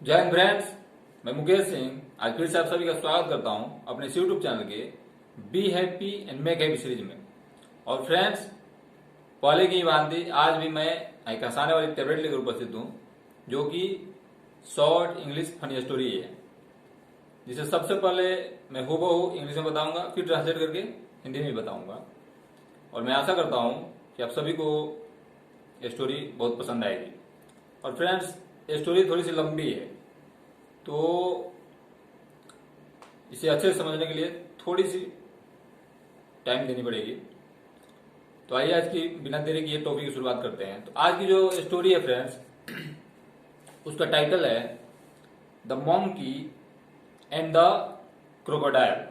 जय हिंद फ्रेंड्स। मैं मुकेश सिंह आज फिर से आप सभी का स्वागत करता हूं अपने इस यूट्यूब चैनल के be happy and make happy series में। और फ्रेंड्स, पहले की भांति आज भी मैं एक हंसाने वाली टेबलेट लेकर उपस्थित हूं, जो कि शॉर्ट इंग्लिश फनी स्टोरी है, जिसे सबसे पहले मैं हूबहू इंग्लिश में बताऊंगा, फिर ट्रांसलेट करके हिंदी में बताऊंगा। और मैं आशा करता हूं कि आप सभी को ये स्टोरी बहुत पसंद आएगी। और फ्रेंड्स, ये स्टोरी थोड़ी सी लंबी है, तो इसे अच्छे से समझने के लिए थोड़ी सी टाइम देनी पड़ेगी। तो आइए आज की बिना देरी की टॉपिक की शुरुआत करते हैं। तो आज की जो स्टोरी है फ्रेंड्स, उसका टाइटल है the monkey and the crocodile,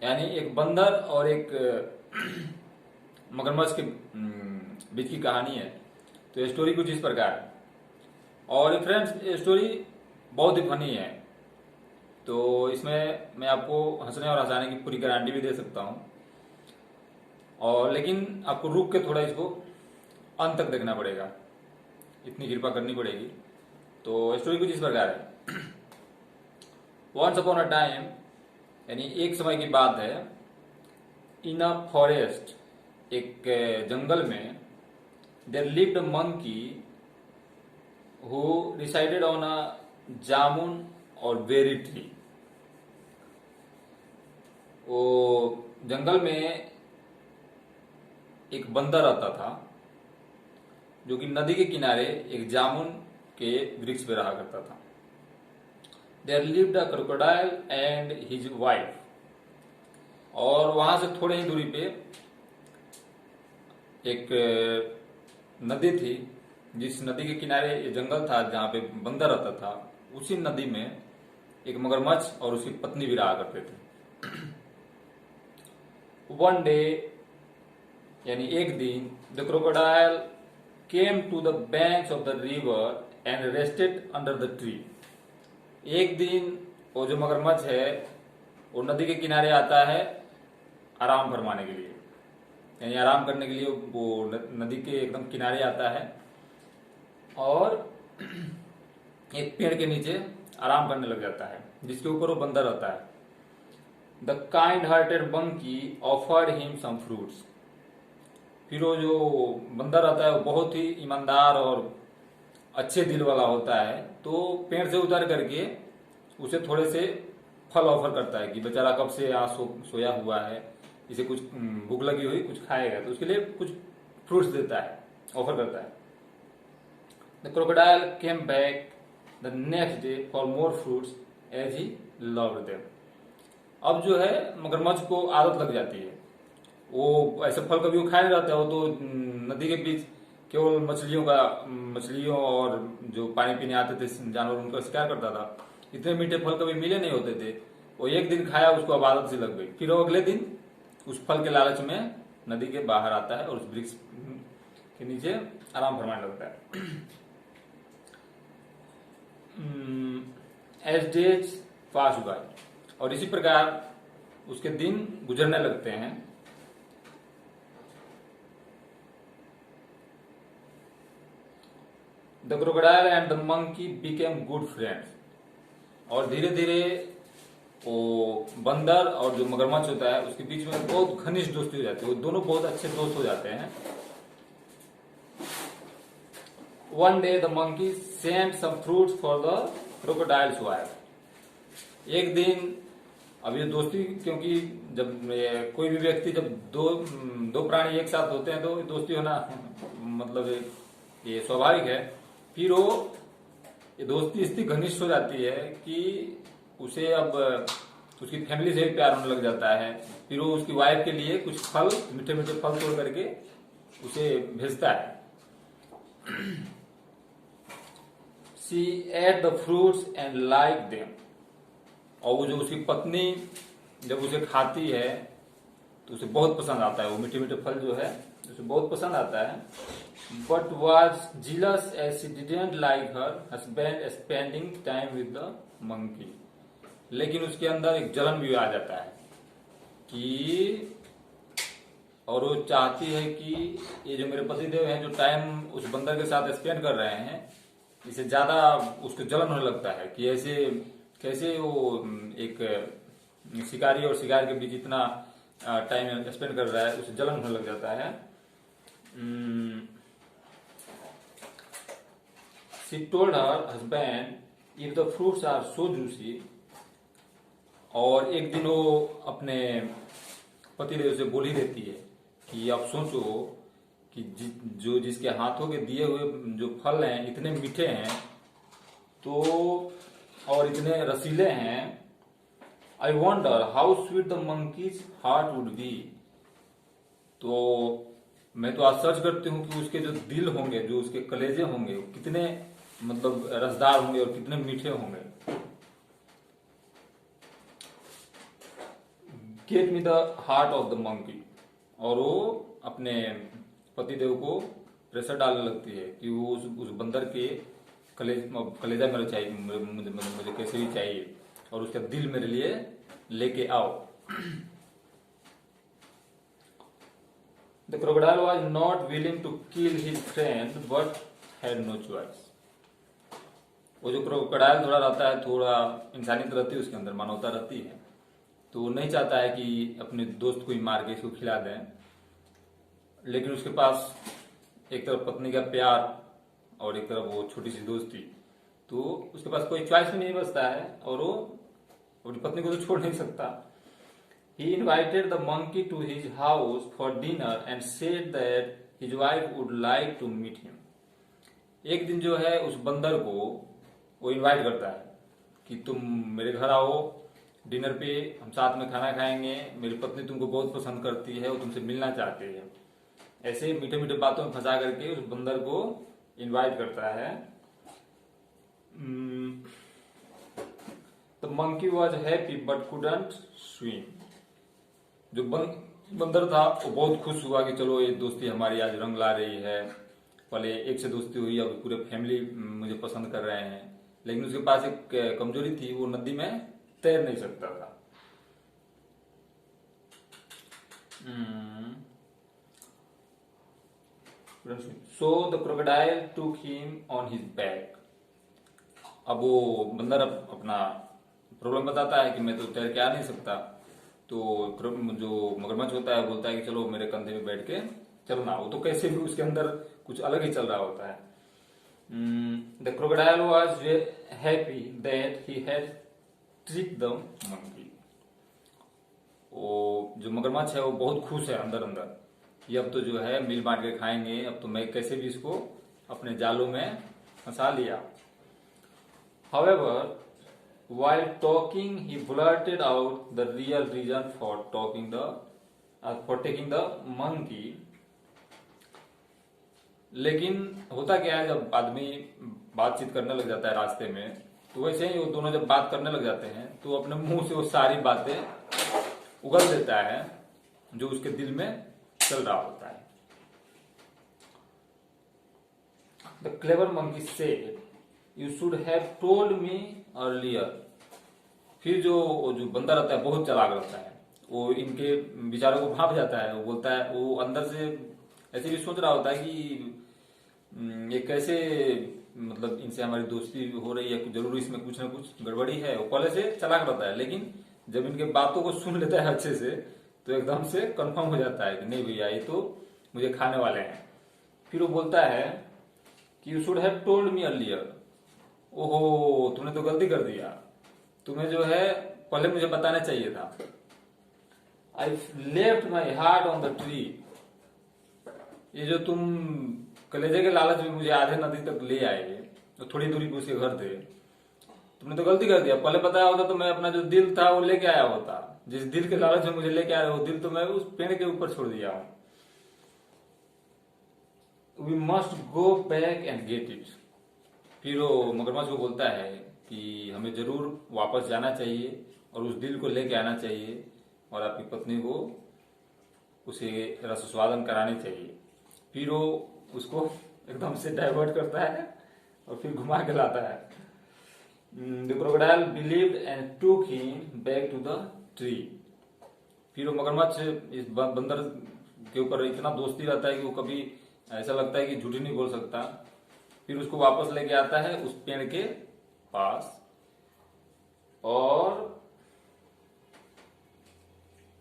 यानी एक बंदर और एक मगरमच्छ के बीच की कहानी है। तो ये स्टोरी कुछ इस प्रकार है। और फ्रेंड्स, ये स्टोरी बहुत ही फनी है, तो इसमें मैं आपको हंसने और हंसाने की पूरी गारंटी भी दे सकता हूं। और लेकिन आपको रुक के थोड़ा इसको अंत तक देखना पड़ेगा, इतनी कृपा करनी पड़ेगी। तो स्टोरी कुछ इस प्रकार है। वंस अपॉन अ टाइम, यानी एक समय की बात है, इन अ फॉरेस्ट, एक जंगल में, there lived a monkey who resided on a jamun और बेरी ट्री। वो जंगल में एक बंदर रहता था, जो कि नदी के किनारे एक जामुन के वृक्ष पे रहा करता था। There lived a crocodile and his wife. और वहां से थोड़े ही दूरी पे एक नदी थी, जिस नदी के किनारे ये जंगल था जहां पे बंदर रहता था। उसी नदी में एक मगरमच्छ और उसकी पत्नी भी रहा करते थे। वन डे, यानी एक दिन, the crocodile came to the banks of the river and rested under the tree. एक दिन वो जो मगरमच्छ है, वो नदी के किनारे आता है आराम फरमाने के लिए, यानी आराम करने के लिए वो नदी के एकदम किनारे आता है और एक पेड़ के नीचे आराम करने लग जाता है, जिसके ऊपर वो बंदर रहता है। The kind hearted monkey offered him some fruits. फिर वो जो बंदर रहता है वो बहुत ही ईमानदार और अच्छे दिल वाला होता है, तो पेड़ से उतर करके उसे थोड़े से फल ऑफर करता है कि बेचारा कब से यहाँ सोया हुआ है, इसे कुछ भूख लगी हुई, कुछ खाएगा, तो उसके लिए कुछ फ्रूट्स देता है, ऑफर करता है। The crocodile came back the next day for more fruits as he loved them. अब जो है मगरमच्छ को आदत लग जाती है, वो ऐसे फल कभी वो खाए नहीं रहता है। वो तो नदी के बीच केवल मछलियों और जो पानी पीने आते थे जानवर, उनका शिकार करता था। इतने मीठे फल कभी मिले नहीं होते थे। वो एक दिन खाया, उसको अब आदत सी लग गई। फिर वो अगले दिन उस फल के लालच में नदी के बाहर आता है और उस वृक्ष के नीचे आराम फरमाने लगता है। एज डेज पास बाय, और इसी प्रकार उसके दिन गुजरने लगते हैं। The crocodile and the monkey became good friends. और धीरे धीरे वो बंदर और जो मगरमच्छ होता है उसके बीच में बहुत घनिष्ठ दोस्ती हो जाती है। वो दोनों बहुत अच्छे दोस्त हो जाते हैं। One day the monkey sent some fruits for the crocodile's wife. एक दिन, अब ये दोस्ती, क्योंकि जब कोई भी व्यक्ति, जब दो प्राणी एक साथ होते हैं तो दोस्ती होना मतलब ये स्वाभाविक है। फिर वो ये दोस्ती इतनी घनिष्ठ हो जाती है कि उसे अब उसकी फैमिली से भी प्यार होने लग जाता है। फिर वो उसकी वाइफ के लिए कुछ फल, मीठे मीठे फल तोड़ करके उसे भेजता है। She ate the fruits and liked them. और वो जो उसकी पत्नी जब उसे खाती है तो उसे बहुत पसंद आता है, वो मीठे मीठे फल जो है उसे बहुत पसंद आता है। But was jealous as she didn't like her husband spending time with the monkey. लेकिन उसके अंदर एक जलन भी आ जाता है कि, और वो चाहती है कि ये जो मेरे पतिदेव हैं, जो टाइम उस बंदर के साथ स्पेंड कर रहे हैं, इससे ज्यादा उसको जलन होने लगता है कि ऐसे कैसे वो एक शिकारी और शिकार के बीच इतना टाइम स्पेंड कर रहा है, उसे जलन होने लग जाता है। She told her husband if the fruits are so juicy, और एक दिन वो अपने पतिदेव से बोल ही देती है कि आप सोचो कि जो जिसके हाथों के दिए हुए जो फल हैं इतने मीठे हैं तो और इतने रसीले हैं, I wonder how sweet the monkeys heart would be. तो मैं तो आश्चर्य करती हूँ कि उसके जो दिल होंगे, जो उसके कलेजे होंगे, वो कितने मतलब रसदार होंगे और कितने मीठे होंगे। Get me the heart of the monkey, और वो अपने पतिदेव को प्रेशर डालने लगती है कि वो उस बंदर के कलेजा मेरे चाहिए, मुझे कैसे भी चाहिए, और उसका दिल मेरे लिए लेके आओ। The crocodile was not willing to kill his friend but had no choice. वो जो क्रोकोडाइल थोड़ा रहता है, थोड़ा इंसानियत रहती है उसके अंदर, मानवता रहती है, तो वो नहीं चाहता है कि अपने दोस्त को ही मार के इसको खिला दें, लेकिन उसके पास एक तरफ पत्नी का प्यार और एक तरफ वो छोटी सी दोस्ती, तो उसके पास कोई चॉइस भी नहीं बचता है, और वो अपनी पत्नी को तो छोड़ नहीं सकता। He invited the monkey to his house for dinner and said that his wife would like to meet him. एक दिन जो है उस बंदर को वो इनवाइट करता है कि तुम मेरे घर आओ डिनर पे, हम साथ में खाना खाएंगे, मेरी पत्नी तुमको बहुत पसंद करती है, वो तुमसे मिलना चाहती है। ऐसे मीठे मीठे बातों में फंसा करके उस बंदर को इनवाइट करता है। The monkey was happy but couldn't swim. जो बंदर था वो बहुत खुश हुआ कि चलो ये दोस्ती हमारी आज रंग ला रही है, पहले एक से दोस्ती हुई, अब पूरे फैमिली मुझे पसंद कर रहे हैं, लेकिन उसके पास एक कमजोरी थी, वो नदी में तैर नहीं सकता था। सो द क्रोकोडाइल टूक हिम ऑन हिज बैक। अब वो बंदर अपना प्रॉब्लम बताता है कि मैं तो तैर के आ नहीं सकता, तो जो मगरमच्छ होता है बोलता है कि चलो मेरे कंधे में बैठ के चलना। वो तो कैसे भी उसके अंदर कुछ अलग ही चल रहा होता है। The crocodile was happy that he had trick the monkey. वो जो मगरमच्छ है वो बहुत खुश है अंदर अंदर, ये अब तो जो है मिल बांट के खाएंगे, अब तो मैं कैसे भी इसको अपने जालों में फंसा लिया। However, while talking, he blurted out the real reason for taking the monkey. लेकिन होता क्या है, जब आदमी बातचीत करने लग जाता है रास्ते में, तो वैसे ही वो दोनों जब बात करने लग जाते हैं तो अपने मुंह से वो सारी बातें उगल देता है जो उसके दिल में चल रहा होता है। The clever monkey said, "You should have told me earlier." फिर जो बंदा रहता है बहुत चालाक रहता है, वो इनके विचारों को भाप जाता है। वो बोलता है, वो अंदर से ऐसे भी सोच रहा होता है कि ये कैसे, मतलब इनसे हमारी दोस्ती हो रही है, जरूर इसमें कुछ ना कुछ गड़बड़ी है। वो पहले से चालाक रहता है, लेकिन जब इनके बातों को सुन लेता है अच्छे से तो एकदम से कंफर्म हो जाता है कि नहीं भैया ये तो मुझे खाने वाले हैं। फिर वो बोलता है कि you should have told me earlier. ओहो, तुमने तो गलती कर दिया, तुम्हें जो है पहले मुझे बताना चाहिए था। I left my heart on the tree. ये जो तुम कलेजे के लालच में मुझे आधे नदी तक ले आए, तो थोड़ी दूरी पे उसके घर थे, तुमने तो गलती कर दिया। पहले बताया होता तो मैं अपना जो दिल था वो लेके आया होता। जिस दिल के लालच में मुझे लेके आया वो दिल तो मैं उस पेड़ के ऊपर छोड़ दिया हूं। We must go back and get it. फिर वो मगरमच्छ को बोलता है कि हमें जरूर वापस जाना चाहिए और उस दिल को लेके आना चाहिए और आपकी पत्नी को उसे रसस्वादन करानी चाहिए। फिर वो उसको एकदम से डाइवर्ट करता है और फिर घुमा के लाता है। The crocodile believed and took him back to the tree. फिर वो मगरमच्छ इस बंदर के ऊपर इतना दोस्ती रहता है कि वो कभी ऐसा लगता है कि झूठी नहीं बोल सकता, फिर उसको वापस लेके आता है उस पेड़ के पास, और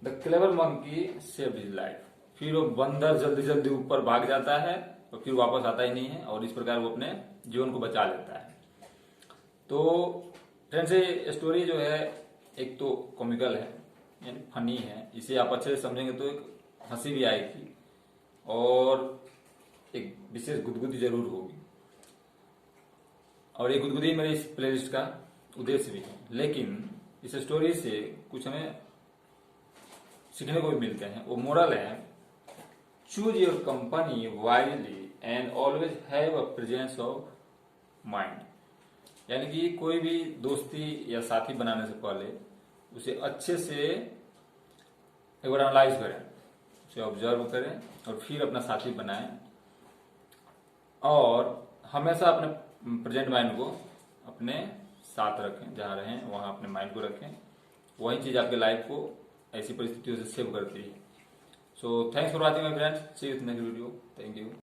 the clever monkey saved his life. फिर वो बंदर जल्दी जल्दी ऊपर भाग जाता है और फिर वापस आता ही नहीं है, और इस प्रकार वो अपने जीवन को बचा लेता है। तो फ्रेंड्स, ये स्टोरी जो है एक तो कॉमिकल है, यानी फनी है, इसे आप अच्छे से समझेंगे तो एक हंसी भी आएगी और एक विशेष गुदगुदी जरूर होगी, और ये गुदगुदी मेरे इस प्लेलिस्ट का उद्देश्य भी है। लेकिन इस स्टोरी से कुछ हमें सीखने को भी मिलते हैं। वो मोरल है, choose your company wisely and always have a presence of mind. यानी कि कोई भी दोस्ती या साथी बनाने से पहले उसे अच्छे से एक बार एनालाइज करें, उसे ऑब्जर्व करें और फिर अपना साथी बनाएं, और हमेशा अपने प्रेजेंट माइंड को अपने साथ रखें, जहां रहें वहां अपने माइंड को रखें। वही चीज आपके लाइफ को ऐसी परिस्थितियों से सेव करती है। So thanks for watching my friends, see you in next video. Thank you.